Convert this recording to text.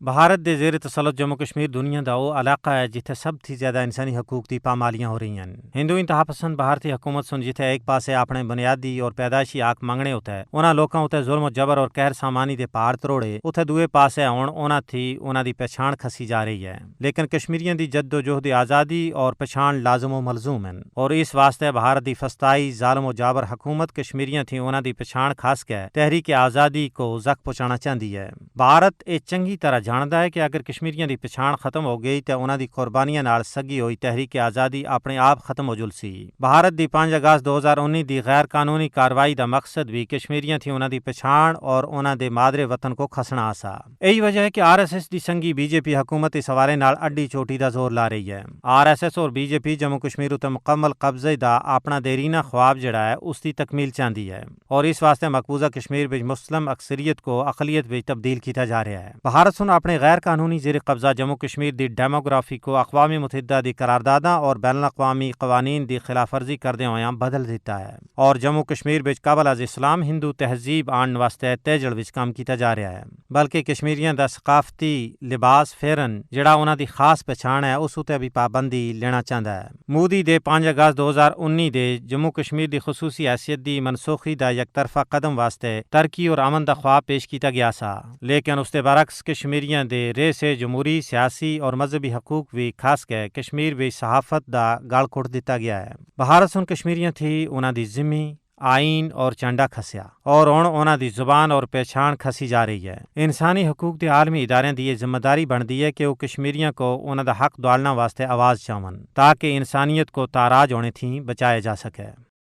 بھارت دے زیر تسلط جموں کشمیر دنیا دا وہ علاقہ ہے جتھے سب تھی زیادہ انسانی حقوق دی پامالیاں ہو رہی ہیں۔ ہندو انتہا پسند بھارتی حکومت سن جتھے ایک پاسے اپنے بنیادی اور پیدائشی حق منگنے ہوتا ہے انہاں لوکاں ہوتے ظلم و جبر اور قہر سامانی دے پہاڑ تروڑے اتھے دوئے پاسے ہون انہاں تھی انہاں دی پہچان کھسی جا رہی ہے، لیکن کشمیریاں دی جد و جہد آزادی اور پہچان لازم و ملزوم ہیں، اور اس واسطے بھارت دی فسطائی ظالم و جابر حکومت کشمیریاں تھی انہاں دی پہچان خاص کے تحریک آزادی کو زخ پہنچانا چاہتی ہے۔ بھارت یہ چنگی طرح جاندا ہے کہ اگر کشمیریاں دی پہچان ختم ہو گئی تو انہاں دی قربانیاں نال سگی ہوئی تحریک آزادی اپنے آپ ختم ہو جلسی۔ بھارت دی 5 اگست 2019 دی غیر قانونی کاروائی دا مقصد بھی کشمیریاں تھی انہاں دی پہچان اور انہاں دے مادر وطن کو کھسنا آسا۔ یہی وجہ ہے کہ RSS دی سنگی BJP حکومت اس حوالے نال اڈی چوٹی دا زور لا رہی ہے۔ RSS اور BJP جموں کشمیر اتے مکمل قبضے دا اپنا دیرینہ خواب جڑا ہے اس دی تکمیل چاہتی ہے، اور اس واسطے مقبوضہ کشمیر وچ مسلم اکثریت کو اقلیت وچ تبدیل کیتا جا رہا ہے۔ بھارت سن اپنے غیر قانونی زیر قبضہ جموں کشمیر دی ڈیموگرافی کو اقوام متحدہ دی قرارداداں اور بین الاقوامی قوانین دی خلاف ورزی کردے ہویاں بدل دیتا ہے، اور جموں کشمیر وچ قبل از اسلام ہندو تہذیب آنن واسطے تیجڑ وچ کام کیتا جا رہا ہے، بلکہ کشمیریاں دا ثقافتی لباس فیرن جڑا انہاں دی خاص پہچان ہے اس اتے بھی پابندی لینا چاہتا ہے۔ مودی دے 5 اگست 2019 دے جموں کشمیر دی خصوصی حیثیت دی منسوخی دا یک طرفہ قدم واسطے ترقی اور امن دا خواب پیش کیتا گیا سا، لیکن اس دے برعکس کشمیریاں دے رے سے جمہوری سیاسی اور مذہبی حقوق بھی خاص کے کشمیر بھی صحافت دا گال کھوٹ دیتا گیا ہے۔ بھارت سن کشمیریاں تھی انہاں دی ذمہ آئین اور چنڈا کھسیا، اور ہن انہاں دی زبان اور پہچان کھسی جا رہی ہے۔ انسانی حقوق دے عالمی ادارے دی یہ ذمہ داری بنتی ہے کہ وہ کشمیریاں کو انہاں دا حق دوالنا واسطے آواز چاون تاکہ انسانیت کو تاراج ہونے تھی بچایا جا سکے۔